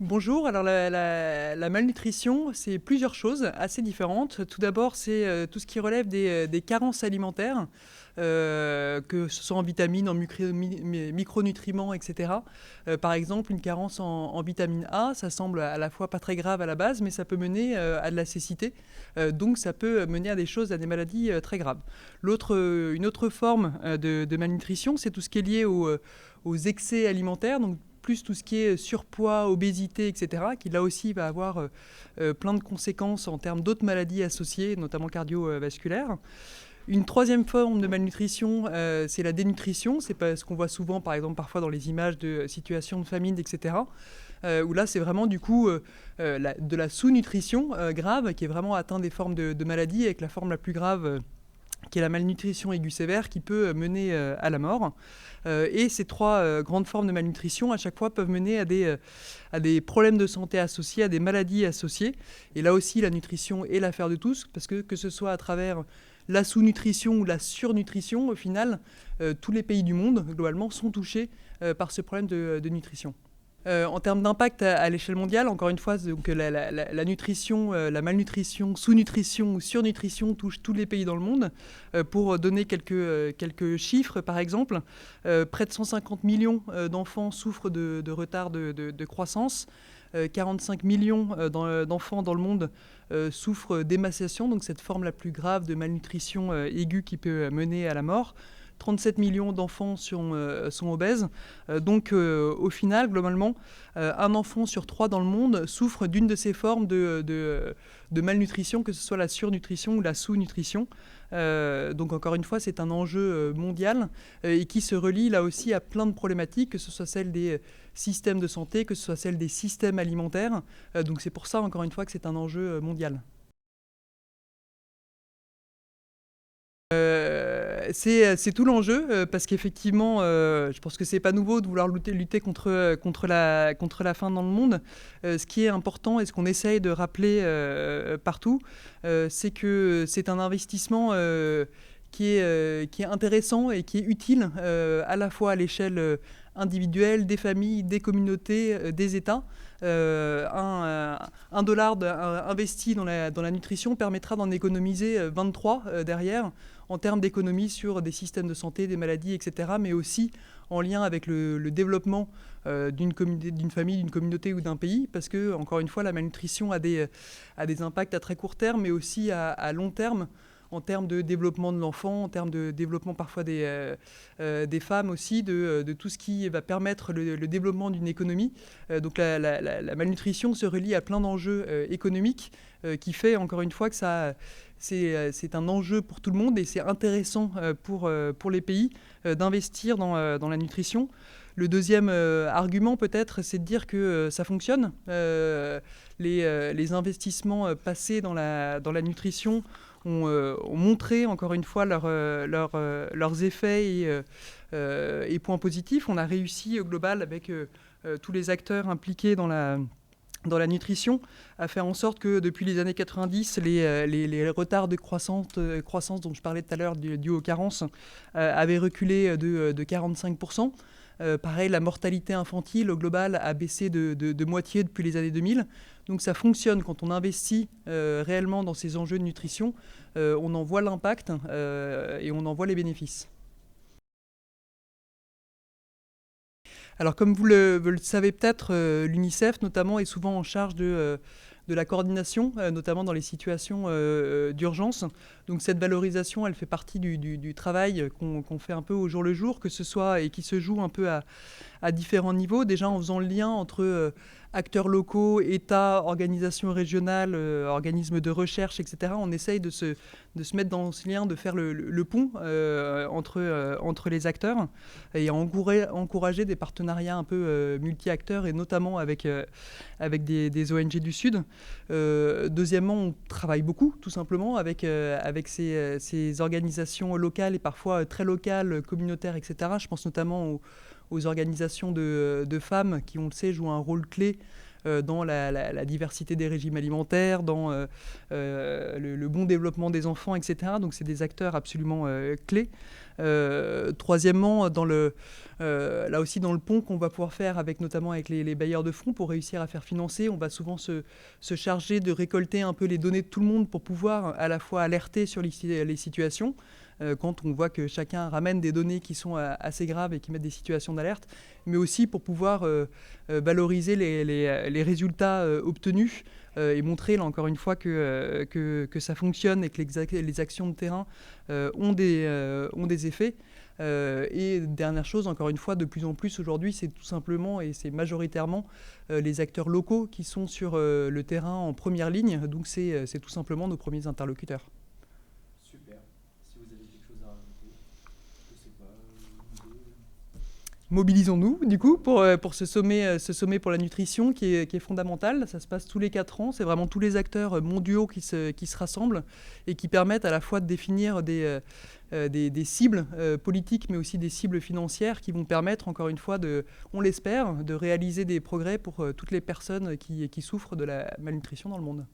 Bonjour, alors la malnutrition, c'est plusieurs choses assez différentes. Tout d'abord, c'est tout ce qui relève des carences alimentaires, que ce soit en vitamines, en micronutriments, etc. Par exemple, une carence en vitamine A, ça semble à la fois pas très grave à la base, mais ça peut mener à de la cécité. Donc ça peut mener à des choses, à des maladies très graves. Une autre forme de malnutrition, c'est tout ce qui est lié aux excès alimentaires, donc plus tout ce qui est surpoids, obésité, etc., qui là aussi va avoir plein de conséquences en termes d'autres maladies associées, notamment cardiovasculaires. Une troisième forme de malnutrition, c'est la dénutrition. C'est pas ce qu'on voit souvent, par exemple, parfois dans les images de situations de famine, etc. Où là, c'est vraiment du coup de la sous-nutrition grave, qui est vraiment atteint des formes de maladies, avec la forme la plus grave qui est la malnutrition aiguë sévère, qui peut mener à la mort. Et ces trois grandes formes de malnutrition, à chaque fois, peuvent mener à des problèmes de santé associés, à des maladies associées. Et là aussi, la nutrition est l'affaire de tous, parce que ce soit à travers la sous-nutrition ou la surnutrition, au final, tous les pays du monde, globalement, sont touchés par ce problème de nutrition. En termes d'impact à l'échelle mondiale, encore une fois, donc, la nutrition, la malnutrition, sous-nutrition ou surnutrition touche tous les pays dans le monde. Pour donner quelques chiffres, par exemple, près de 150 millions d'enfants souffrent de retard de croissance. 45 millions d'enfants dans le monde souffrent d'émaciation, donc cette forme la plus grave de malnutrition aiguë qui peut mener à la mort. 37 millions d'enfants sont obèses. Donc au final, globalement, un enfant sur trois dans le monde souffre d'une de ces formes de malnutrition, que ce soit la surnutrition ou la sous-nutrition. Donc encore une fois, c'est un enjeu mondial et qui se relie là aussi à plein de problématiques, que ce soit celle des systèmes de santé, que ce soit celle des systèmes alimentaires. Donc c'est pour ça, encore une fois, que c'est un enjeu mondial. C'est tout l'enjeu, parce qu'effectivement, je pense que c'est pas nouveau de vouloir lutter contre la faim dans le monde. Ce qui est important et ce qu'on essaye de rappeler partout, c'est que c'est un investissement qui est intéressant et qui est utile à la fois à l'échelle individuelle, des familles, des communautés, des États. Un dollar investi dans la nutrition permettra d'en économiser 23 derrière, en termes d'économie sur des systèmes de santé, des maladies, etc., mais aussi en lien avec le développement d'une famille, d'une communauté ou d'un pays, parce que, encore une fois, la malnutrition a des impacts à très court terme, mais aussi à long terme, en termes de développement de l'enfant, en termes de développement parfois des femmes aussi, de tout ce qui va permettre le développement d'une économie. Donc la malnutrition se relie à plein d'enjeux économiques qui fait encore une fois que c'est un enjeu pour tout le monde et c'est intéressant pour les pays d'investir dans la nutrition. Le deuxième argument peut-être, c'est de dire que ça fonctionne. Les investissements passés dans la nutrition ont montré encore une fois leurs effets et points positifs. On a réussi au global avec tous les acteurs impliqués dans la nutrition, à faire en sorte que depuis les années 90, les retards de croissance dont je parlais tout à l'heure dû aux carences avaient reculé de 45%. Pareil, la mortalité infantile au global a baissé de moitié depuis les années 2000. Donc ça fonctionne quand on investit réellement dans ces enjeux de nutrition. On en voit l'impact et on en voit les bénéfices. Alors comme vous le savez peut-être, l'UNICEF notamment est souvent en charge de la coordination, notamment dans les situations d'urgence. Donc cette valorisation, elle fait partie du travail qu'on fait un peu au jour le jour, que ce soit et qui se joue un peu à différents niveaux. Déjà en faisant le lien entre acteurs locaux, États, organisations régionales, organismes de recherche, etc. On essaye de se mettre dans ce lien, de faire le pont entre les acteurs et à encourager des partenariats un peu multi-acteurs et notamment avec des ONG du Sud. Deuxièmement, on travaille beaucoup, tout simplement, avec ces organisations locales et parfois très locales, communautaires, etc. Je pense notamment aux organisations de femmes qui, on le sait, jouent un rôle clé dans la diversité des régimes alimentaires, dans le bon développement des enfants, etc. Donc c'est des acteurs absolument clés. Troisièmement, là aussi dans le pont qu'on va pouvoir faire notamment avec les bailleurs de fonds pour réussir à faire financer, on va souvent se charger de récolter un peu les données de tout le monde pour pouvoir à la fois alerter sur les situations, quand on voit que chacun ramène des données qui sont assez graves et qui mettent des situations d'alerte, mais aussi pour pouvoir valoriser les résultats obtenus et montrer là encore une fois que ça fonctionne et que les actions de terrain ont des effets. Et dernière chose, encore une fois, de plus en plus aujourd'hui, c'est tout simplement et c'est majoritairement les acteurs locaux qui sont sur le terrain en première ligne. Donc c'est tout simplement nos premiers interlocuteurs. Super. Si vous avez quelque chose à rajouter, je sais pas, une idée. Mobilisons-nous, du coup, pour ce sommet pour la nutrition qui est fondamental. Ça se passe tous les 4 ans. C'est vraiment tous les acteurs mondiaux qui se rassemblent et qui permettent à la fois de définir des cibles politiques, mais aussi des cibles financières qui vont permettre, encore une fois, on l'espère, de réaliser des progrès pour toutes les personnes qui souffrent de la malnutrition dans le monde.